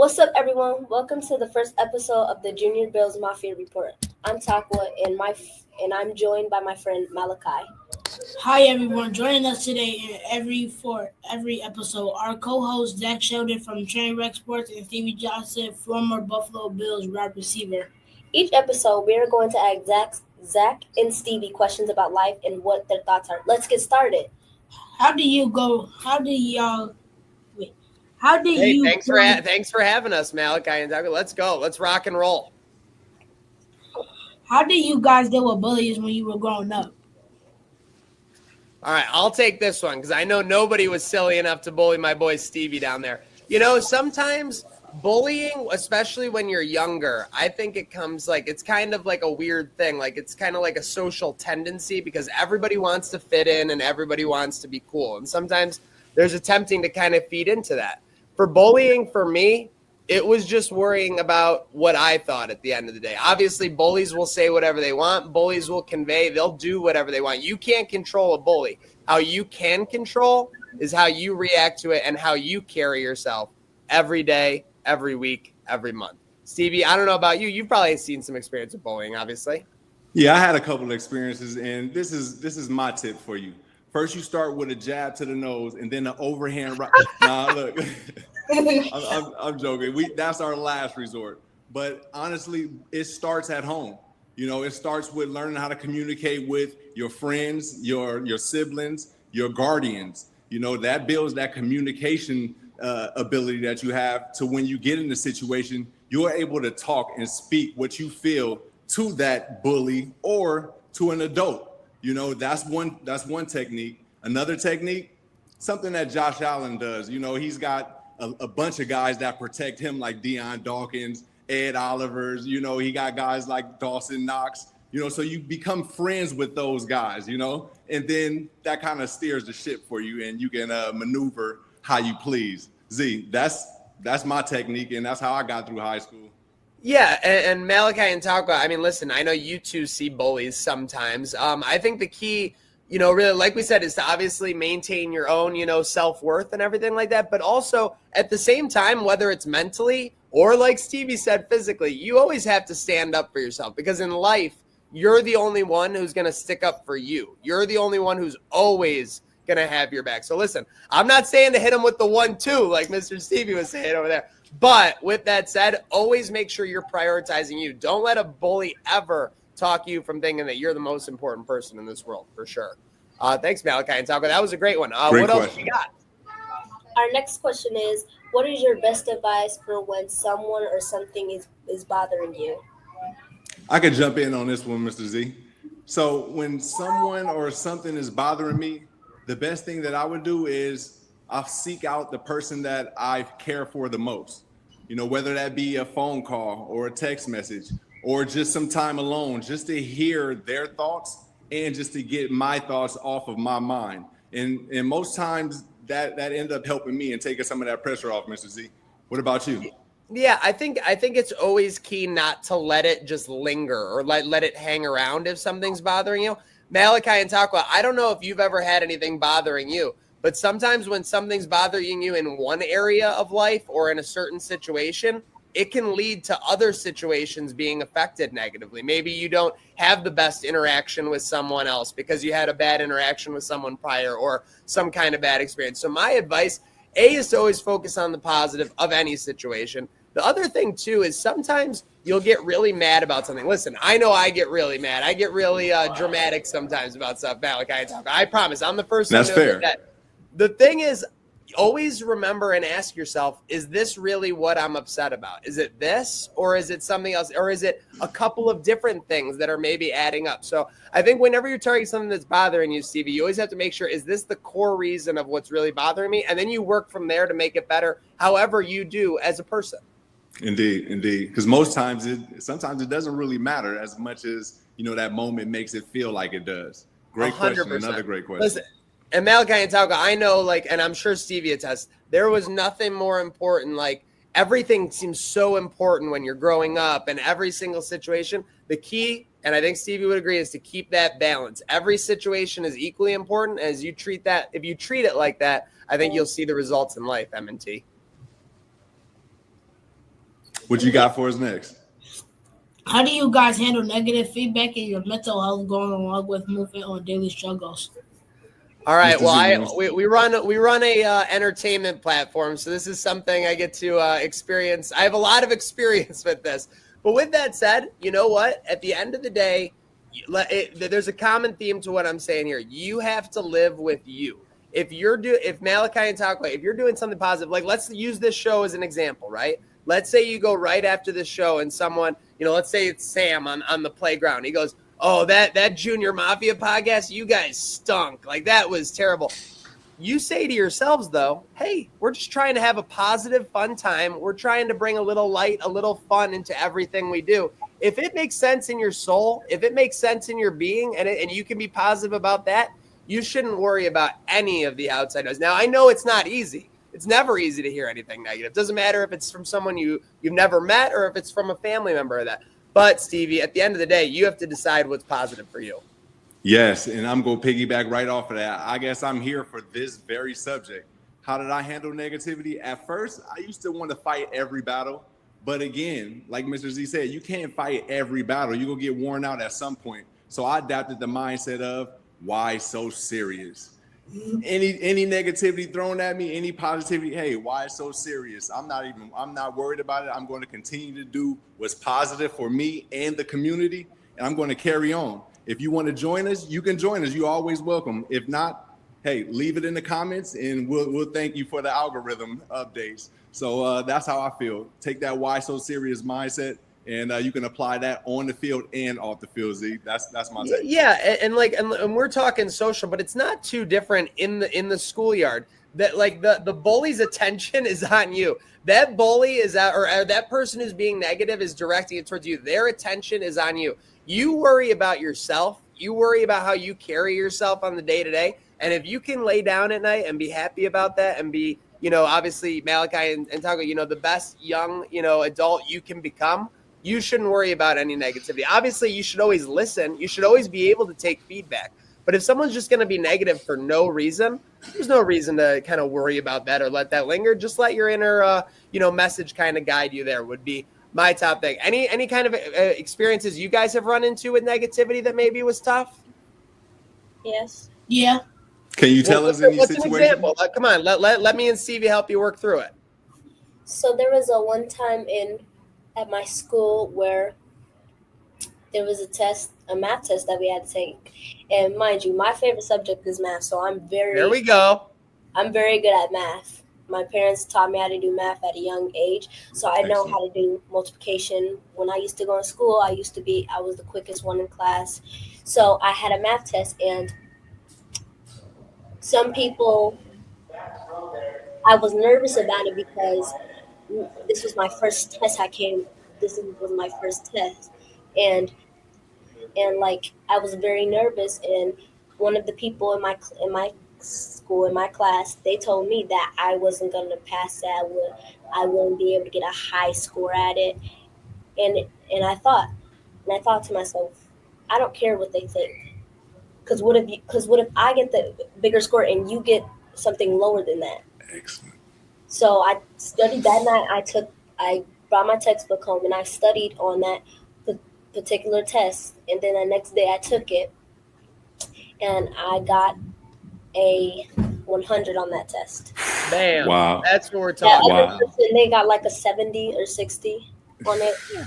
What's up, everyone? Welcome to the first episode of the Junior Mafia Report. I'm Takwa, and I'm joined by my friend Malachi. Hi everyone, joining us today for every episode, our co-host Zach Sheldon from Trainwreck Sports and Stevie Johnson, former Buffalo Bills wide receiver. Each episode, we are going to ask Zach and Stevie questions about life and what their thoughts are. Let's get started. Thanks for having us, Malachi and Doug. Let's go. Let's rock and roll. How did you guys deal with bullies when you were growing up? All right, I'll take this one because I know nobody was silly enough to bully my boy Stevie down there. You know, sometimes bullying, especially when you're younger, I think it's kind of like a weird thing. Like it's kind of like a social tendency because everybody wants to fit in and everybody wants to be cool. And sometimes there's attempting to kind of feed into that. For bullying, for me, it was just worrying about what I thought at the end of the day. Obviously, bullies will say whatever they want. Bullies will convey. They'll do whatever they want. You can't control a bully. How you can control is how you react to it and how you carry yourself every day, every week, every month. Stevie, I don't know about you. You've probably seen some experience with bullying, obviously. Yeah, I had a couple of experiences, and this is my tip for you. First, you start with a jab to the nose, and then an overhand right. Nah, look. I'm joking. That's our last resort. But honestly, it starts at home. You know, it starts with learning how to communicate with your friends, your siblings, your guardians. You know, that builds that communication ability that you have to when you get in the situation, you're able to talk and speak what you feel to that bully or to an adult. You know, that's one technique. Another technique, something that Josh Allen does. You know, he's got a bunch of guys that protect him like Deion Dawkins, Ed Olivers, you know, he got guys like Dawson Knox, you know, so you become friends with those guys, you know, and then that kind of steers the ship for you and you can maneuver how you please. Z, that's my technique and that's how I got through high school. Yeah, and Malachi and Talca, I mean, listen, I know you two see bullies sometimes. I think the key, you know, really, like we said, is to obviously maintain your own, you know, self-worth and everything like that. But also at the same time, whether it's mentally or like Stevie said, physically, you always have to stand up for yourself because in life, you're the only one who's going to stick up for you. You're the only one who's always going to have your back. So listen, I'm not saying to hit him with the 1-2 like Mr. Stevie was saying over there. But with that said, always make sure you're prioritizing you. Don't let a bully ever talk you from thinking that you're the most important person in this world, for sure. Thanks, Malachi and Talca. That was a great one. What else you got? Our next question is, what is your best advice for when someone or something is bothering you? I could jump in on this one, Mr. Z. So when someone or something is bothering me, the best thing that I would do is I'll seek out the person that I care for the most. You know, whether that be a phone call or a text message or just some time alone, just to hear their thoughts and just to get my thoughts off of my mind. And most times that ended up helping me and taking some of that pressure off, Mr. Z. What about you? Yeah, I think it's always key not to let it just linger or let it hang around if something's bothering you. Malachi and Takwa, I don't know if you've ever had anything bothering you, but sometimes when something's bothering you in one area of life or in a certain situation, it can lead to other situations being affected negatively. Maybe you don't have the best interaction with someone else because you had a bad interaction with someone prior or some kind of bad experience. So my advice, A, is to always focus on the positive of any situation. The other thing, too, is sometimes you'll get really mad about something. Listen, I know I get really mad. I get really dramatic sometimes about stuff, Malachi. I promise. I'm the first one to admit that. The thing is, always remember and ask yourself, is this really what I'm upset about? Is it this or is it something else? Or is it a couple of different things that are maybe adding up? So I think whenever you're targeting something that's bothering you, Stevie, you always have to make sure, is this the core reason of what's really bothering me? And then you work from there to make it better, however you do as a person. Indeed. Because sometimes it doesn't really matter as much as, you know, that moment makes it feel like it does. Great 100%. Question. Another great question. Listen, and Malachi and Talca, I know, like, and I'm sure Stevie attests, there was nothing more important. Like, everything seems so important when you're growing up and every single situation. The key, and I think Stevie would agree, is to keep that balance. Every situation is equally important as you treat that. If you treat it like that, I think you'll see the results in life, M&T. What you got for us next? How do you guys handle negative feedback in your mental health going along with moving on daily struggles? All right. Mr. Z, We run a entertainment platform, so this is something I get to experience. I have a lot of experience with this. But with that said, you know what? At the end of the day, there's a common theme to what I'm saying here. You have to live with you. If Malachi and Takwa, if you're doing something positive, like let's use this show as an example, right? Let's say you go right after this show and someone, let's say it's Sam on the playground. He goes, "Oh, that Junior Mafia podcast, you guys stunk. Like that was terrible." You say to yourselves though, "Hey, we're just trying to have a positive, fun time. We're trying to bring a little light, a little fun into everything we do." If it makes sense in your soul, if it makes sense in your being, and you can be positive about that, you shouldn't worry about any of the outside noise. Now, I know it's not easy. It's never easy to hear anything negative. Doesn't matter if it's from someone you've never met or if it's from a family member of that. But Stevie, at the end of the day, you have to decide what's positive for you. Yes, and I'm going to piggyback right off of that. I guess I'm here for this very subject. How did I handle negativity? At first, I used to want to fight every battle. But again, like Mr. Z said, you can't fight every battle. You're going to get worn out at some point. So I adapted the mindset of, why so serious? Any negativity thrown at me, any positivity, hey, why so serious? I'm not worried about it. I'm going to continue to do what's positive for me and the community, and I'm going to carry on. If you want to join us, you can join us. You're always welcome. If not, hey, leave it in the comments, and we'll thank you for the algorithm updates. So that's how I feel. Take that why so serious mindset, and you can apply that on the field and off the field. Z, that's my take. Yeah, and we're talking social, but it's not too different in the schoolyard. That like the bully's attention is on you. That bully is or that person who's being negative is directing it towards you. Their attention is on you. You worry about yourself. You worry about how you carry yourself on the day to day. And if you can lay down at night and be happy about that and be, obviously Malachi and Taco, the best young, adult you can become, you shouldn't worry about any negativity. Obviously, you should always listen. You should always be able to take feedback. But if someone's just going to be negative for no reason, there's no reason to kind of worry about that or let that linger. Just let your inner, message kind of guide you there would be my top thing. Any kind of experiences you guys have run into with negativity that maybe was tough? Yes. Yeah. Can you tell us any situation? An example? Come on, let me and Stevie help you work through it. So there was one time at my school where there was a math test that we had to take. And mind you, my favorite subject is math, so There we go. I'm very good at math. My parents taught me how to do math at a young age, so I know how to do multiplication. When I used to go to school, I was the quickest one in class. So I had a math test, and some people, I was nervous about it because this was my first test. This was my first test, and like I was very nervous. And one of the people in my school, in my class, they told me that I wasn't going to pass that. I wouldn't be able to get a high score at it. And I thought to myself, I don't care what they think. Because what if I get the bigger score and you get something lower than that? Excellent. So I studied that night. I brought my textbook home and I studied on that particular test. And then the next day I took it and I got a 100 on that test. Bam. Wow. That's what we're talking about. They got like a 70 or 60 on it. Yeah.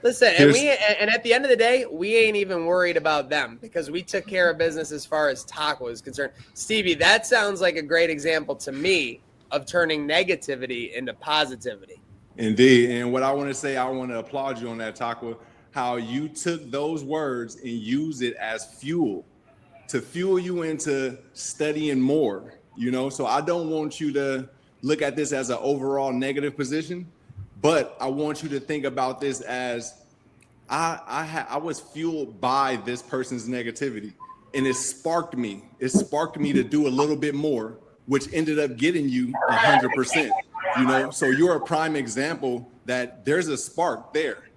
Listen, and at the end of the day, we ain't even worried about them because we took care of business as far as Taco is concerned. Stevie, that sounds like a great example to me of turning negativity into positivity. Indeed. And what I want to say, I want to applaud you on that, Taco, how you took those words and used it as fuel to fuel you into studying more, So I don't want you to look at this as an overall negative position. But I want you to think about this as I was fueled by this person's negativity, and it sparked me. It sparked me to do a little bit more, which ended up getting you 100%. So you're a prime example that there's a spark there.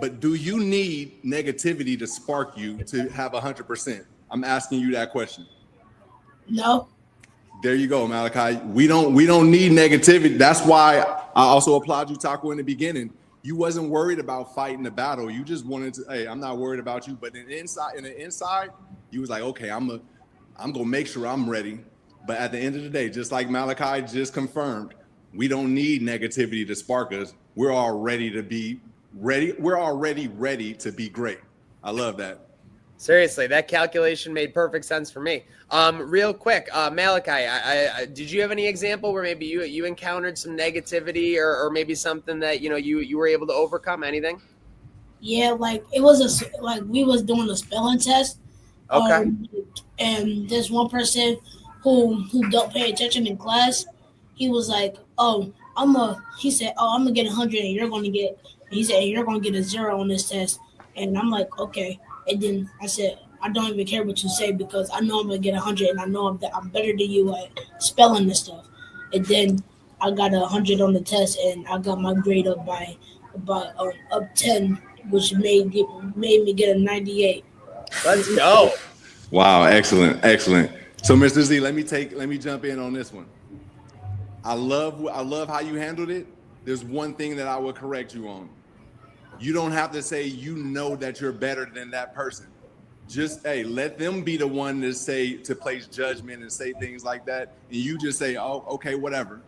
But do you need negativity to spark you to have 100%? I'm asking you that question. No. There you go, Malachi. We don't need negativity. That's why I also applaud you, Taco, in the beginning. You wasn't worried about fighting the battle. You just wanted to, hey, I'm not worried about you. But in the inside, you was like, okay, I'm gonna make sure I'm ready. But at the end of the day, just like Malachi just confirmed, we don't need negativity to spark us. We're already ready. We're already ready to be great. I love that. Seriously, that calculation made perfect sense for me. Real quick, Malachi, I did you have any example where maybe you encountered some negativity or maybe something that you were able to overcome? Anything? Yeah, like it was like we was doing a spelling test, Okay. and there's one person who don't pay attention in class. He was like, "Oh, he said, "Oh, I'm gonna get 100, and you're gonna get." He said, "You're gonna get a 0 on this test," and I'm like, "Okay." And then I said, "I don't even care what you say because I know I'm gonna get 100, and I know I'm better than you at spelling this stuff." And then I got 100 on the test, and I got my grade up by up 10, which made me get a 98. Let's go. Wow, excellent, excellent. So, Mr. Z, let me jump in on this one. I love how you handled it. There's one thing that I would correct you on. You don't have to say that you're better than that person. Just let them be the one to place judgment and say things like that, and you just say, "Oh, okay, whatever."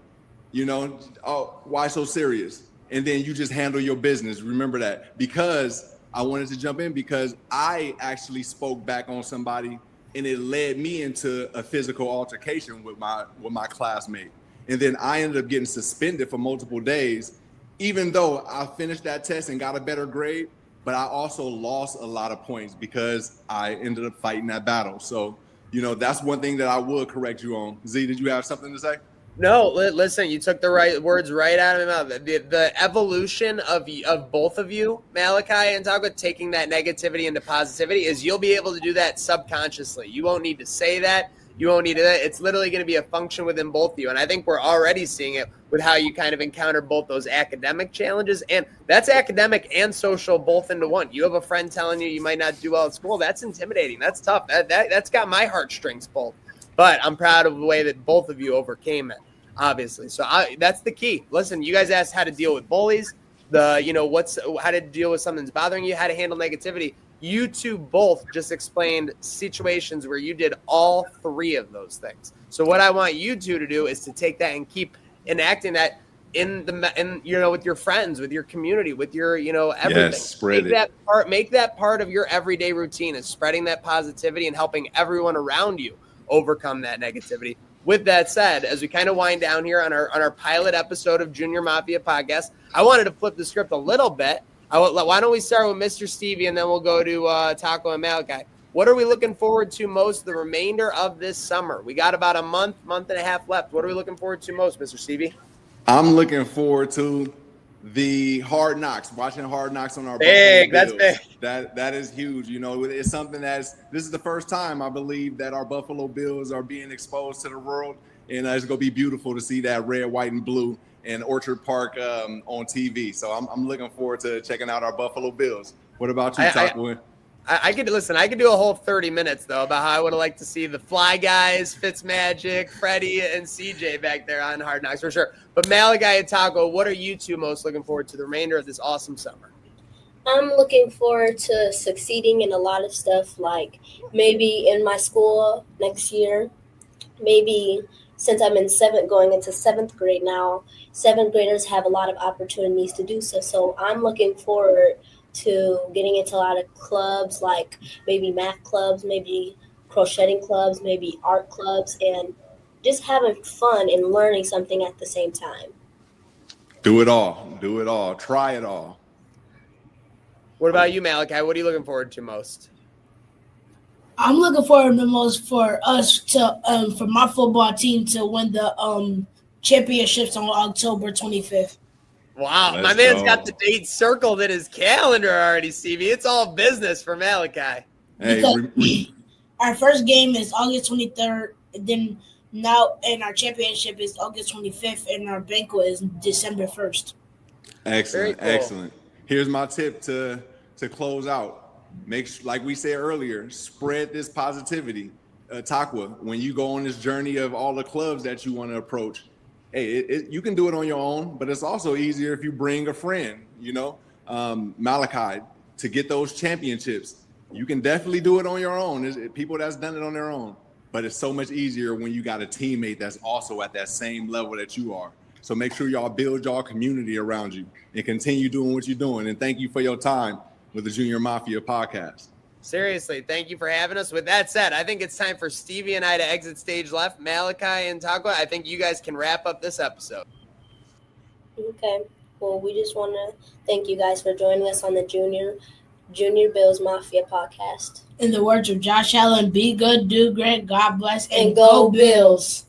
Oh, why so serious? And then you just handle your business. Remember that. Because I wanted to jump in because I actually spoke back on somebody, and it led me into a physical altercation with my classmate. And then I ended up getting suspended for multiple days, even though I finished that test and got a better grade. But I also lost a lot of points because I ended up fighting that battle. So, that's one thing that I would correct you on. Z, did you have something to say? No, listen, you took the right words right out of my mouth. The evolution of both of you, Malachi and Taco, taking that negativity into positivity is you'll be able to do that subconsciously. You won't need to say that. You won't need it. It's literally going to be a function within both of you. And I think we're already seeing it with how you kind of encounter both those academic challenges. And that's academic and social both into one. You have a friend telling you might not do well at school. That's intimidating. That's tough. That's got my heartstrings pulled. But I'm proud of the way that both of you overcame it, obviously. So that's the key. Listen, you guys asked how to deal with bullies, how to deal with something that's bothering you, how to handle negativity. You two both just explained situations where you did all three of those things. So what I want you two to do is to take that and keep enacting that with your friends, with your community, with your everything. Yes, Make that part of your everyday routine, is spreading that positivity and helping everyone around you overcome that negativity. With that said, as we kind of wind down here on our pilot episode of Junior Mafia Podcast, I wanted to flip the script a little bit. Why don't we start with Mr. Stevie, and then we'll go to Taco and Malachi. What are we looking forward to most the remainder of this summer? We got about a month and a half left. What are we looking forward to most, Mr. Stevie? I'm looking forward to the Hard Knocks, watching Hard Knocks on our big. Buffalo Bills. That's big. That is huge. It's something this is the first time I believe that our Buffalo Bills are being exposed to the world, and it's gonna be beautiful to see that red, white, and blue in Orchard Park on TV. So I'm looking forward to checking out our Buffalo Bills. What about you, Taco? I could do a whole 30 minutes though about how I would have liked to see the Fly Guys, Fitzmagic, Freddie, and CJ back there on Hard Knocks for sure. But Malachi and Taco, what are you two most looking forward to the remainder of this awesome summer? I'm looking forward to succeeding in a lot of stuff, like maybe in my school next year, maybe since I'm in going into seventh grade now, seventh graders have a lot of opportunities to do so. So I'm looking forward to getting into a lot of clubs, like maybe math clubs, maybe crocheting clubs, maybe art clubs, and just having fun and learning something at the same time. Do it all. Try it all. What about you, Malachi? What are you looking forward to most? I'm looking forward the most for us to for my football team to win the championships on October 25th. Wow, Let's my man's go. got the date circled in his calendar already, Stevie. It's all business for Malachi. Because our first game is August 23rd, and then and our championship is August 25th, and our banquet is December 1st. Excellent, Cool. excellent. Here's my tip to close out. Like we said earlier, spread this positivity. Takwa, when you go on this journey of all the clubs that you want to approach, hey, you can do it on your own, but it's also easier if you bring a friend, Malachi, to get those championships. You can definitely do it on your own. There's people that's done it on their own, but it's so much easier when you got a teammate that's also at that same level that you are. So make sure y'all build y'all community around you and continue doing what you're doing. And thank you for your time with the Junior Mafia podcast. Seriously, thank you for having us. With that said, I think it's time for Stevie and I to exit stage left. Malachi and Takwa, I think you guys can wrap up this episode. Okay. Well, we just want to thank you guys for joining us on the Junior Bills Mafia podcast. In the words of Josh Allen, be good, do great, God bless, And go Bills.